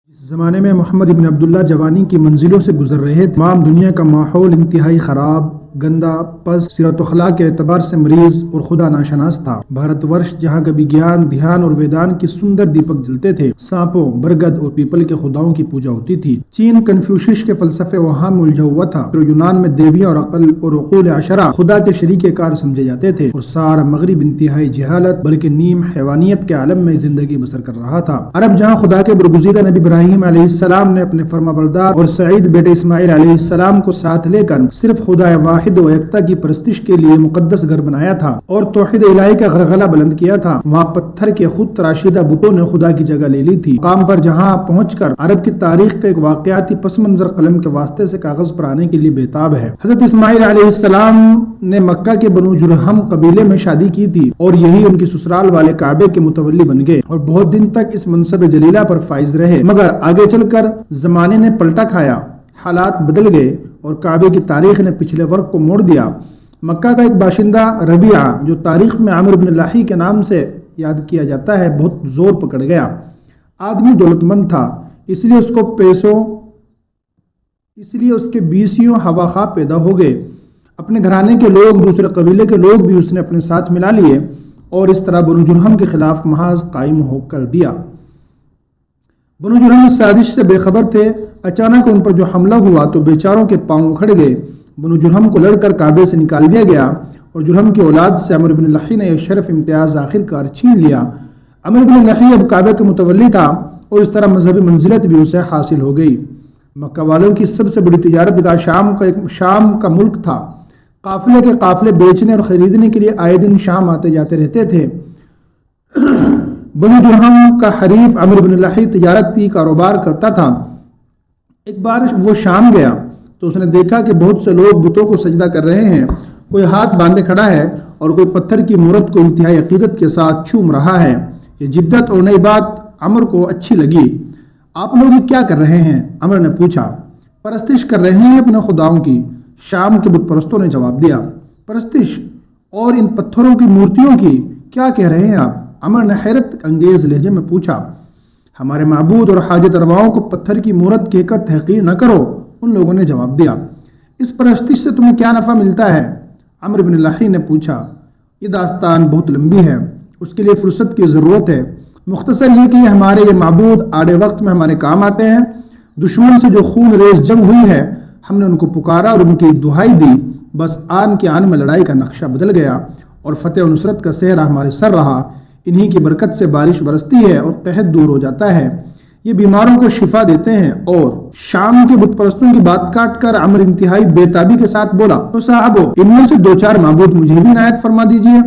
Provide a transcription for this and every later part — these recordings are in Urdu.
اس زمانے میں محمد ابن عبداللہ جوانی کی منزلوں سے گزر رہے تھے۔ تمام دنیا کا ماحول انتہائی خراب، گندا، پست، سیرت و اخلاق کے اعتبار سے مریض اور خدا ناشناس تھا۔ بھارت ورش جہاں کبھی گیان، دھیان اور ویدان کے سندر دیپک جلتے تھے، سانپوں، برگد اور پیپل کے خداؤں کی پوجا ہوتی تھی۔ چین کنفیوشس کے فلسفے وہاں میں الجھا ہوا تھا، اور یونان میں دیویاں اور عقل اور عقول عشرہ خدا کے شریک کار سمجھے جاتے تھے، اور سارا مغرب انتہائی جہالت بلکہ نیم حیوانیت کے عالم میں زندگی بسر کر رہا تھا۔ عرب جہاں خدا کے برگزیدہ نبی ابراہیم علیہ السلام نے اپنے فرمانبردار اور سعید بیٹے اسماعیل علیہ السلام کو ساتھ لے کر صرف خدا واحد و یکتا کی پرستش کے لیے مقدس گھر بنایا تھا اور توحید الہی کا غلغلہ بلند کیا تھا، وہاں پتھر کے خود تراشیدہ بتوں نے خدا کی جگہ لے لی تھی۔ مقام پر جہاں پہنچ کر عرب کی تاریخ کا ایک واقعاتی پس منظر قلم کے واسطے سے کاغذ پر آنے کے لیے بےتاب ہے۔ حضرت اسماعیل علیہ السلام نے مکہ کے بنو جرہم قبیلے میں شادی کی تھی، اور یہی ان کی سسرال والے کعبے کے متولی بن گئے اور بہت دن تک اس منصب جلیلہ پر فائز رہے، مگر آگے چل کر زمانے نے پلٹا کھایا، حالات بدل گئے اور کعبے کی تاریخ نے پچھلے ورق کو موڑ دیا۔ مکہ کا ایک باشندہ ربیعہ، جو تاریخ میں عامر بن لحی کے نام سے یاد کیا جاتا ہے، بہت زور پکڑ گیا۔ آدمی دولت مند تھا، اس لیے اس کے بیسیوں ہوا خواہ پیدا ہو گئے۔ اپنے گھرانے کے لوگ، دوسرے قبیلے کے لوگ بھی اس نے اپنے ساتھ ملا لیے اور اس طرح بنو جرہم کے خلاف محاذ قائم ہو کر دیا۔ بنو جرہم اس سازش سے بے خبر تھے۔ اچانک ان پر جو حملہ ہوا تو بیچاروں کے پاؤں اکھڑ گئے۔ بنو جرہم کو لڑ کر کعبے سے نکال دیا گیا اور جرہم کی اولاد سے عمرو بن لحی نے یہ شرف امتیاز آخر کار چھین لیا۔ عمرو بن لحی اب کعبے کے متولی تھا اور اس طرح مذہبی منزلت بھی اسے حاصل ہو گئی۔ مکہ والوں کی سب سے بڑی تجارت گاہ شام کا ملک تھا۔ قافلے کے قافلے بیچنے اور خریدنے کے لیے آئے دن شام آتے جاتے رہتے تھے۔ بنو جرہم کا حریف عمرو بن لحی تجارتی کاروبار کرتا تھا۔ ایک بار وہ شام گیا تو اس نے دیکھا کہ بہت سے لوگ بتوں کو سجدہ کر رہے ہیں، کوئی ہاتھ باندھے کھڑا ہے اور کوئی پتھر کی مورت کو انتہائی عقیدت کے ساتھ چوم رہا ہے۔ یہ جدت اور نئی بات عمر کو اچھی لگی۔ آپ لوگ یہ کیا کر رہے ہیں؟ عمر نے پوچھا۔ پرستش کر رہے ہیں اپنے خداؤں کی، شام کے بت پرستوں نے جواب دیا۔ پرستش اور ان پتھروں کی مورتیوں کی کیا کہہ رہے ہیں آپ؟ عمر نے حیرت انگیز لہجے میں پوچھا۔ ہمارے معبود اور حاجت رواؤں کو پتھر کی مورت کہہ کر تحقیر نہ کرو، ان لوگوں نے جواب دیا۔ اس پرستش سے تمہیں کیا نفع ملتا ہے؟ عمرو بن لحی نے پوچھا۔ یہ داستان بہت لمبی ہے، اس کے لیے فرصت کی ضرورت ہے۔ مختصر یہ کہ ہمارے یہ معبود آڑے وقت میں ہمارے کام آتے ہیں۔ دشمن سے جو خون ریز جنگ ہوئی ہے، ہم نے ان کو پکارا اور ان کی دہائی دی، بس آن کے آن میں لڑائی کا نقشہ بدل گیا اور فتح و نصرت کا صحرا ہمارے سر رہا۔ انہی کی برکت سے بارش برستی ہے اور قحط دور ہو جاتا ہے، یہ بیماروں کو شفا دیتے ہیں۔ اور شام کے بت پرستوں کی بات کاٹ کر عمر انتہائی بےتابی کے ساتھ بولا، تو صاحبو، ان میں سے 2-4 معبود مجھے بھی عنایت فرما دیجئے۔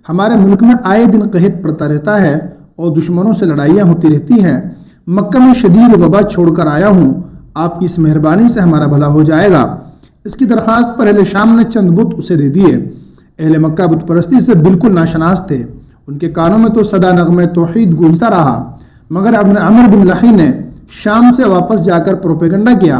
ہمارے ملک میں آئے دن قحط پڑتا رہتا ہے اور دشمنوں سے لڑائیاں ہوتی رہتی ہیں۔ مکہ میں شدید وبا چھوڑ کر آیا ہوں، آپ کی اس مہربانی سے ہمارا بھلا ہو جائے گا۔ اس کی درخواست پر اہل شام نے چند بت اسے دے دیے۔ اہل مکہ بت پرستی سے بالکل ناشناس تھے، ان کے کانوں میں تو صدا نغمہ توحید گونجتا رہا، مگر عمرو بن لحی نے شام سے واپس جا کر پروپیگنڈا کیا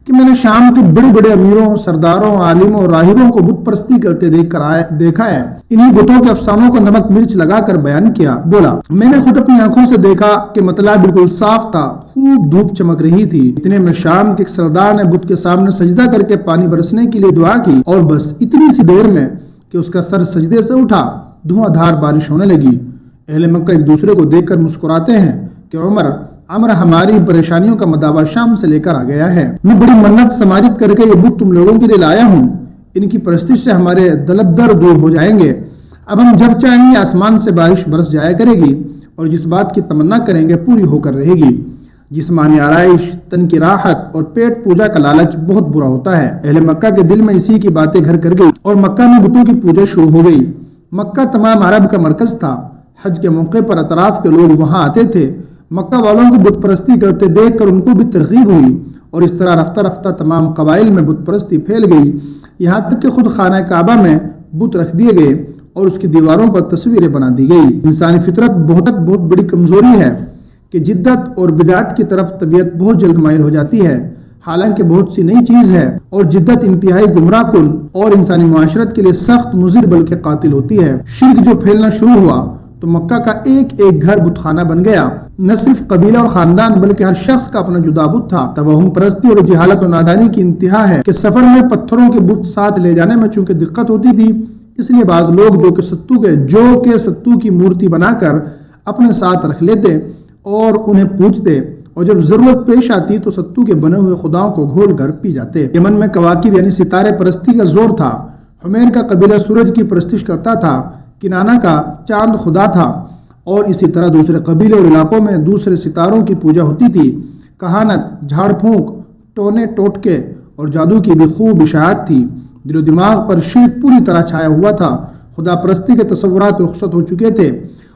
کہ میں نے شام کے بڑے بڑے امیروں، سرداروں، عالموں اور راہبوں کو بت پرستی کرتے دیکھا ہے۔ انہی بتوں کے افسانوں کو نمک مرچ لگا کر بیان کیا۔ بولا، میں نے خود اپنی آنکھوں سے دیکھا کہ مطلع بالکل صاف تھا، خوب دھوپ چمک رہی تھی۔ اتنے میں شام کے ایک سردار نے بت کے سامنے سجدہ کر کے پانی برسنے کے لیے دعا کی، اور بس اتنی سی دیر میں کہ اس کا سر سجدے سے اٹھا، دھواں دھار بارش ہونے لگی۔ اہل مکہ ایک دوسرے کو دیکھ کر مسکراتے ہیں کہ عمر ہماری پریشانیوں کا مداوا شام سے لے کر آ گیا ہے۔ میں بڑی منت سماجت کر کے یہ بت تم لوگوں کے لیے لایا ہوں، ان کی پرستش سے ہمارے دلدر دور ہو جائیں گے۔ اب ہم جب چاہیں گے آسمان سے بارش برس جایا کرے گی اور جس بات کی تمنا کریں گے پوری ہو کر رہے گی۔ جسمانی آرائش، تن کی راحت اور پیٹ پوجا کا لالچ بہت برا ہوتا ہے۔ اہل مکہ کے دل میں اسی کی باتیں گھر کر گئی اور مکہ میں بتوں کی پوجا شروع ہو گئی۔ مکہ تمام عرب کا مرکز تھا، حج کے موقع پر اطراف کے لوگ وہاں آتے تھے۔ مکہ والوں کو بت پرستی کرتے دیکھ کر ان کو بھی ترغیب ہوئی اور اس طرح رفتہ رفتہ تمام قبائل میں بت پرستی پھیل گئی، یہاں تک کہ خود خانہ کعبہ میں بت رکھ دیے گئے اور اس کی دیواروں پر تصویریں بنا دی گئی۔ انسانی فطرت بہت بڑی کمزوری ہے کہ جدت اور بدعت کی طرف طبیعت بہت جلد مائل ہو جاتی ہے، حالانکہ بہت سی نئی چیز ہے، اور جدت انتہائی گمراہ کن اور انسانی معاشرت کے لیے سخت مضر بلکہ قاتل ہوتی ہے۔ شرک جو پھیلنا شروع ہوا تو مکہ کا ایک ایک گھر بت خانہ بن گیا۔ نہ صرف قبیلہ اور خاندان بلکہ ہر شخص کا اپنا جدا بت تھا۔ توہم پرستی اور جہالت و نادانی کی انتہا ہے کہ سفر میں پتھروں کے بت ساتھ لے جانے میں چونکہ دقت ہوتی تھی، اس لیے بعض لوگ جو کہ ستو کی مورتی بنا کر اپنے ساتھ رکھ لیتے اور انہیں پوجتے، اور جب ضرورت پیش آتی تو ستو کے بنے ہوئے خداؤں کو گھول کر پی جاتے۔ یمن میں کواکب یعنی ستارے پرستی کا زور تھا۔ حمیر کا قبیلہ سورج کی پرستش کرتا تھا، کنانہ کا چاند خدا تھا، اور اسی طرح دوسرے قبیلے اور علاقوں میں دوسرے ستاروں کی پوجا ہوتی تھی۔ کہانت، جھاڑ پھونک، ٹونے ٹوٹکے اور جادو کی بھی خوب اشاعت تھی۔ دل و دماغ پر شرک پوری طرح چھایا ہوا تھا۔ خدا پرستی کے تصورات رخصت ہو چکے تھے۔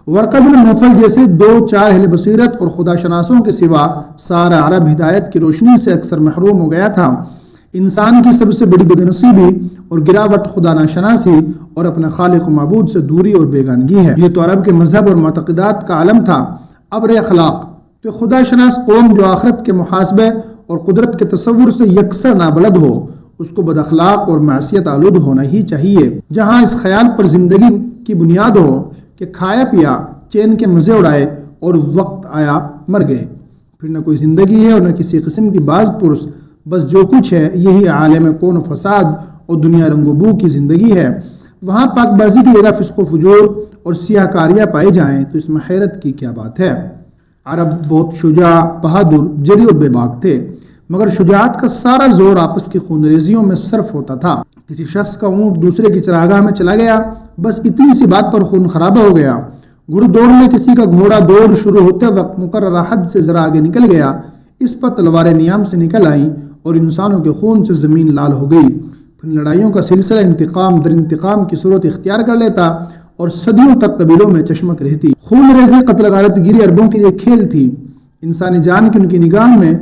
ورقہ بن نوفل جیسے 2-4 اہل بصیرت اور خدا شناسوں کے سوا سارا عرب ہدایت کی روشنی سے اکثر محروم ہو گیا تھا۔ انسان کی سب سے بڑی بد نصیبی اور گراوٹ خدا ناشناسی اور اپنے خالق و معبود سے دوری اور بیگانگی ہے۔ یہ تو عرب کے مذہب اور معتقدات کا عالم تھا۔ ابر اخلاق تو خدا شناس قوم جو آخرت کے محاسبے اور قدرت کے تصور سے یکسر نابلد ہو، اس کو بد اخلاق اور معصیت آلود ہونا ہی چاہیے۔ جہاں اس خیال پر زندگی کی بنیاد ہو کہ کھایا پیا، چین کے مزے اڑائے اور وقت آیا مر گئے، پھر نہ کوئی زندگی ہے اور نہ کسی قسم کی باز پرس، بس جو کچھ ہے یہی عالم کون و فساد اور دنیا رنگ و بو کی زندگی ہے۔ وہاں پاک بازی کی جگہ فسق و فجور اور سیاہ کاریاں پائی جائیں تو اس میں حیرت کی کیا بات ہے۔ عرب بہت شجاع، بہادر، جری اور بے باک تھے، مگر شجاعت کا سارا زور آپس کی خونریزیوں میں صرف ہوتا تھا۔ کسی شخص کا اونٹ دوسرے کی چراگاہ میں چلا گیا، بس اتنی سی بات پر خون خرابہ ہو گیا۔ گھڑ دوڑ میں کسی کا گھوڑا دوڑ شروع ہوتے وقت مقررہ حد سے ذرا آگے نکل گیا، اس پر تلواریں نیام سے نکل آئیں اور انسانوں کے خون سے زمین لال ہو گئی۔ پھر لڑائیوں کا سلسلہ انتقام در انتقام کی صورت اختیار کر لیتا اور صدیوں تک قبیلوں میں چشمک رہتی۔ خون ریزی، قتل غارت گیری عربوں کے لیے کھیل تھی۔ انسانی جان کی ان کی نگاہ میں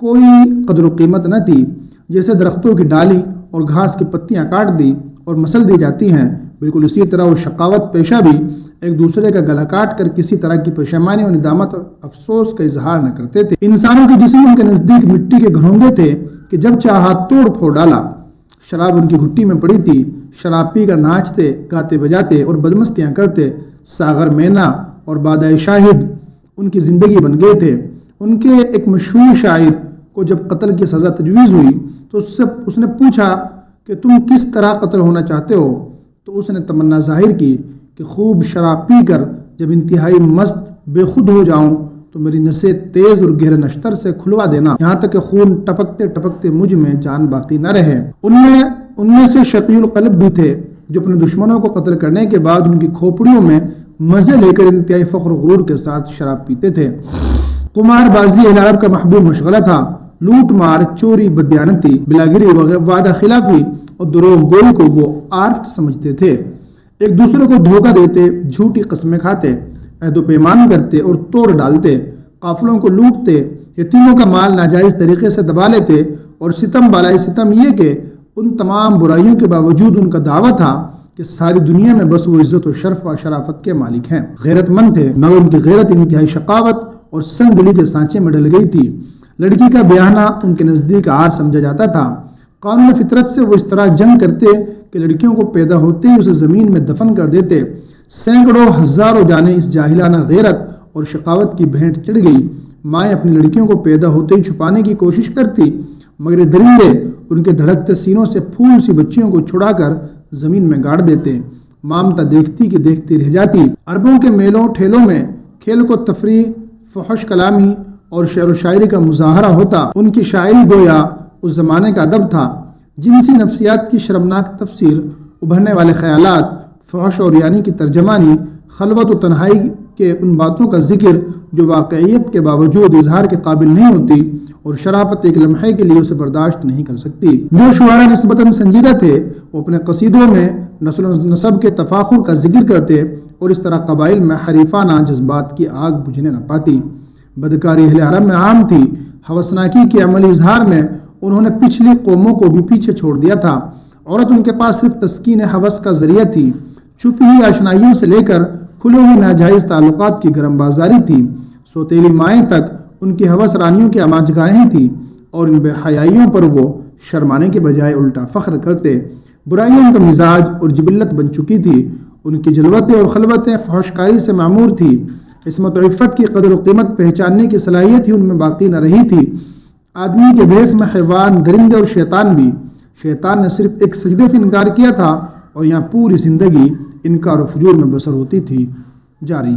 کوئی قدر و قیمت نہ تھی۔ جیسے درختوں کی ڈالی اور گھاس کی پتیاں کاٹ دی اور مسل دی جاتی ہیں، بالکل اسی طرح وہ شقاوت پیشہ بھی ایک دوسرے کا گلا کاٹ کر کسی طرح کی پشیمانی اور ندامت اور افسوس کا اظہار نہ کرتے تھے۔ انسانوں کے جسم ان کے نزدیک مٹی کے گھرونگے تھے کہ جب چاہا توڑ پھوڑ ڈالا۔ شراب ان کی گھٹی میں پڑی تھی، شراب پی کر ناچتے، گاتے بجاتے اور بدمستیاں کرتے۔ ساغر مینا اور بادائے شاہد ان کی زندگی بن گئے تھے۔ ان کے ایک مشہور شاعر کو جب قتل کی سزا تجویز ہوئی تو اس نے پوچھا کہ تم کس طرح قتل ہونا چاہتے ہو؟ تو اس نے تمنا ظاہر کی کہ خوب شراب پی کر جب انتہائی مست بے خود ہو جاؤں تو میری نسیں تیز اور گہرے نشتر سے کھلوا دینا، یہاں تک کہ خون ٹپکتے ٹپکتے مجھ میں جان باقی نہ رہے۔ ان میں سے شقی القلب بھی تھے جو اپنے دشمنوں کو قتل کرنے کے بعد ان کی کھوپڑیوں میں مزے لے کر انتہائی فخر و غرور کے ساتھ شراب پیتے تھے۔ قمار بازی اہل عرب کا محبوب مشغلہ تھا۔ لوٹ مار، چوری، بدیانتی، بلاگری، وعدہ خلافی اور دروغ گوئی کو وہ آرٹ سمجھتے تھے۔ ایک دوسرے کو دھوکہ دیتے، جھوٹی قسمیں کھاتے، عہد و پیمان کرتے اور توڑ ڈالتے، قافلوں کو لوٹتے، یتیموں کا مال ناجائز طریقے سے دبا لیتے، اور ستم بالائے ستم یہ کہ ان تمام برائیوں کے باوجود ان کا دعویٰ تھا کہ ساری دنیا میں بس وہ عزت و شرف و شرافت کے مالک ہیں۔ غیرت مند تھے، مگر ان کی غیرت انتہائی شقاوت اور سنگ دلی کے سانچے میں ڈل گئی تھی۔ لڑکی کا بیاہنا ان کے نزدیک عار سمجھا جاتا تھا۔ قانون فطرت سے وہ اس طرح جنگ کرتے کہ لڑکیوں کو پیدا ہوتے ہی اسے زمین میں دفن کر دیتے۔ سینکڑوں ہزاروں جانیں اس جاہلانہ غیرت اور شقاوت کی بھینٹ چڑھ گئی۔ مائیں اپنی لڑکیوں کو پیدا ہوتے ہی چھپانے کی کوشش کرتی، مگر یہ درندے ان کے دھڑکتے سینوں سے پھول سی بچیوں کو چھڑا کر زمین میں گاڑ دیتے۔ مامتا دیکھتی کہ دیکھتی رہ جاتی۔ عربوں کے میلوں ٹھیلوں میں کھیل کو تفریح، فحش کلامی اور شعر و شاعری کا مظاہرہ ہوتا۔ ان کی شاعری گویا اس زمانے کا ادب تھا۔ جنسی نفسیات کی شرمناک تفسیر، ابھرنے والے خیالات، فحش اور یعنی کی ترجمانی، خلوت و تنہائی کے ان باتوں کا ذکر جو واقعیت کے باوجود اظہار کے قابل نہیں ہوتی اور شرافت ایک لمحے کے لیے اسے برداشت نہیں کر سکتی۔ جو شعراء نسبتاً سنجیدہ تھے وہ اپنے قصیدوں میں نسل و نسب کے تفاخر کا ذکر کرتے اور اس طرح قبائل میں حریفانہ جذبات کی آگ بجھنے نہ پاتی۔ بدکاری اہل عرب میں عام تھی۔ ہوسناکی کے عملی اظہار میں انہوں نے پچھلی قوموں کو بھی پیچھے چھوڑ دیا تھا۔ عورت ان کے پاس صرف تسکین ہوس کا ذریعہ تھی۔ چھپی ہوئی آشنائیوں سے لے کر کھلے ہوئے ناجائز تعلقات کی گرم بازاری تھی۔ سوتیلی مائیں تک ان کی ہوس رانیوں کی آماج گاہیں تھیں اور ان بے حیائیوں پر وہ شرمانے کے بجائے الٹا فخر کرتے۔ برائیوں ان کا مزاج اور جبلت بن چکی تھی ان کی جلوتیں اور خلوتیں فحشکاری سے معمور تھی، عصمت و عفت کی قدر و قیمت پہچاننے کی صلاحیت ہی ان میں باقی نہ رہی تھی۔ آدمی کے بھیس میں حیوان، درندے اور شیطان بھی۔ شیطان نے صرف ایک سجدے سے انکار کیا تھا اور یہاں پوری زندگی انکار و فجور میں بسر ہوتی تھی۔ جاری